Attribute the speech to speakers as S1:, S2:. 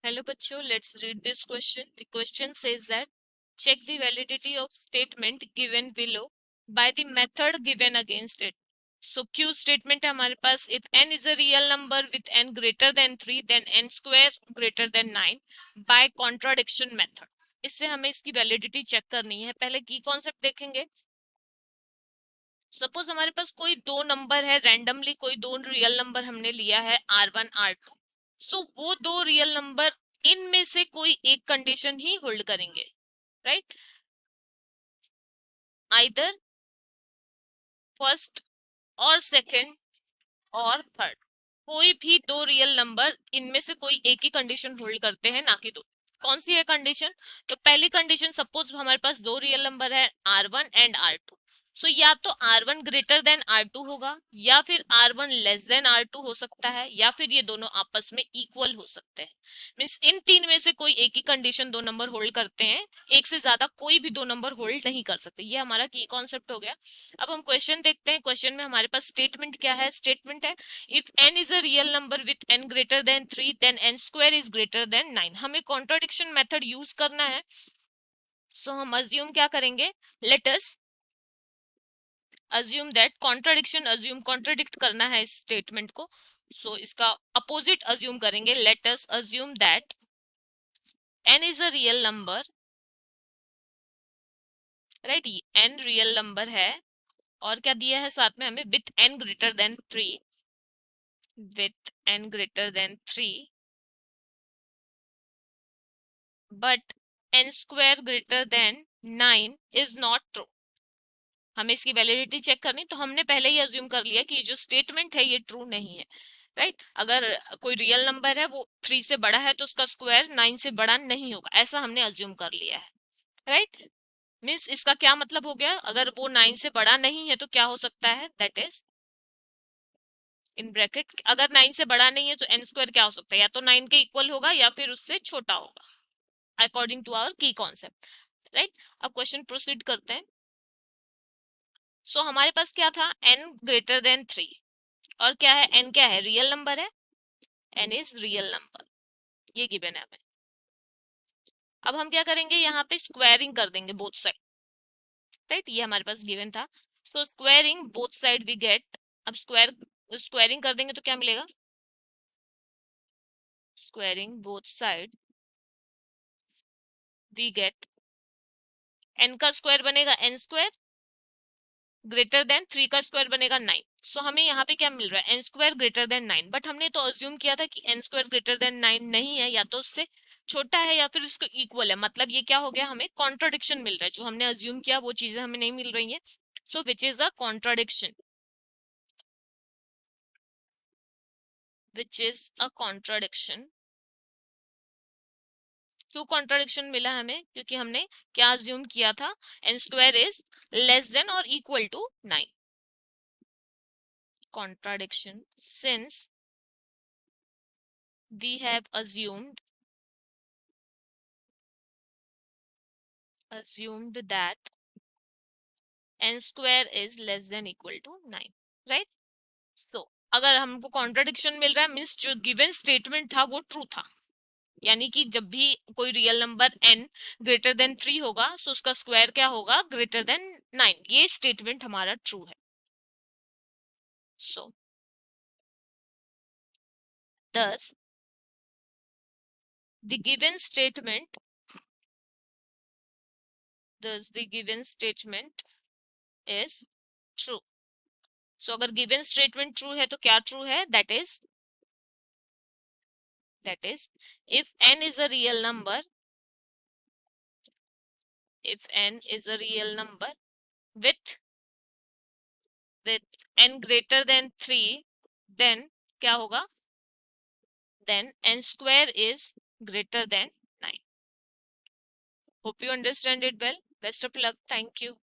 S1: Hello bachcho, let's read this question. The question says that check the validity of statement given below by the method given against it. So Q statement है हमारे पास, if n is a real number with n greater than 3 then n square greater than 9 by contradiction method. इससे हमें इसकी validity check करनी है. पहले की concept देखेंगे. सपोज हमारे पास कोई दो नंबर है, रैंडमली कोई दो रियल नंबर हमने लिया है R1 R2. सो वो दो रियल नंबर इनमें से कोई एक कंडीशन ही होल्ड करेंगे, राइट? आइदर फर्स्ट और सेकंड और थर्ड, कोई भी दो रियल नंबर इनमें से कोई एक ही कंडीशन होल्ड करते हैं, ना कि दो. कौन सी है कंडीशन? तो पहली कंडीशन, सपोज हमारे पास दो रियल नंबर है R1 एंड R2. सो या तो R1 ग्रेटर देन R2 होगा, या फिर R1 लेस देन R2 हो सकता है, या फिर ये दोनों आपस में इक्वल हो सकते हैं. मीन्स इन तीन में से कोई एक ही कंडीशन दो नंबर होल्ड करते हैं, एक से ज्यादा कोई भी दो नंबर होल्ड नहीं कर सकते. ये हमारा की कॉन्सेप्ट हो गया. अब हम क्वेश्चन देखते हैं. क्वेश्चन में हमारे पास स्टेटमेंट क्या है? स्टेटमेंट है if n is a real number with n greater than 3 then n square is greater than 9. हमें कॉन्ट्राडिक्शन मेथड यूज करना है. सो हम अज्यूम क्या करेंगे? Let us assume that contradiction, assume contradict करना है इस स्टेटमेंट को. सो इसका अपोजिट अज्यूम करेंगे. Let us assume that n is a real number, right? n real number है और क्या दिया है साथ में हमें? With n greater than 3, with n greater than 3 but n square greater than 9 is not true. हमें इसकी वैलिडिटी चेक करनी, तो हमने पहले ही अज्यूम कर लिया कि जो स्टेटमेंट है ये ट्रू नहीं है, राइट? अगर कोई रियल नंबर है वो 3 से बड़ा है तो उसका स्क्वायर 9 से बड़ा नहीं होगा, ऐसा हमने अज्यूम कर लिया है, राइट? मीन्स इसका क्या मतलब हो गया? अगर वो 9 से बड़ा नहीं है तो क्या हो सकता है? दैट इज इन ब्रैकेट, अगर 9 से बड़ा नहीं है तो n स्क्वायर क्या हो सकता है? या तो 9 के इक्वल होगा या फिर उससे छोटा होगा, अकॉर्डिंग टू आवर की कॉन्सेप्ट, राइट? अब क्वेश्चन प्रोसीड करते हैं. सो हमारे पास क्या था? n greater than 3. और क्या है? n क्या है? रियल नंबर है. n इज रियल नंबर, ये गिवन है हमें. अब हम क्या करेंगे? यहाँ पे स्क्वायरिंग कर देंगे बोथ साइड, राइट? ये हमारे पास गिवन था. So squaring both side we get. अब स्क्वायरिंग कर देंगे तो क्या मिलेगा? Squaring both side we get n का स्क्वायर बनेगा n स्क्वायर ग्रेटर देन 3 का स्क्वायर बनेगा 9. सो हमें यहाँ पे क्या मिल रहा है? n square greater then 9. But हमने तो अज्यूम किया था कि n स्क्वायर ग्रेटर देन 9 नहीं है, या तो उससे छोटा है या फिर उसको इक्वल है. मतलब ये क्या हो गया? हमें कॉन्ट्राडिक्शन मिल रहा है. जो हमने अज्यूम किया वो चीजें हमें नहीं मिल रही है. So which is a contradiction, which is a contradiction. क्यों कॉन्ट्राडिक्शन मिला हमें? क्योंकि हमने क्या अज्यूम किया था? n square is less than और equal to 9. Contradiction since we have assumed that n square is less than equal to 9, right? So अगर हमको कॉन्ट्राडिक्शन मिल रहा है मीन्स जो गिवन स्टेटमेंट था वो ट्रू था. यानी कि जब भी कोई real number n greater than 3 होगा तो उसका स्क्वायर क्या होगा? Greater than 9. ये स्टेटमेंट हमारा ट्रू है. सो thus the given statement is true. सो अगर गिवन स्टेटमेंट ट्रू है तो क्या ट्रू है? That is if n is a real number, with n greater than 3 then क्या होगा? then n square is greater than 9. Hope you understand it well. Best of luck. Thank you.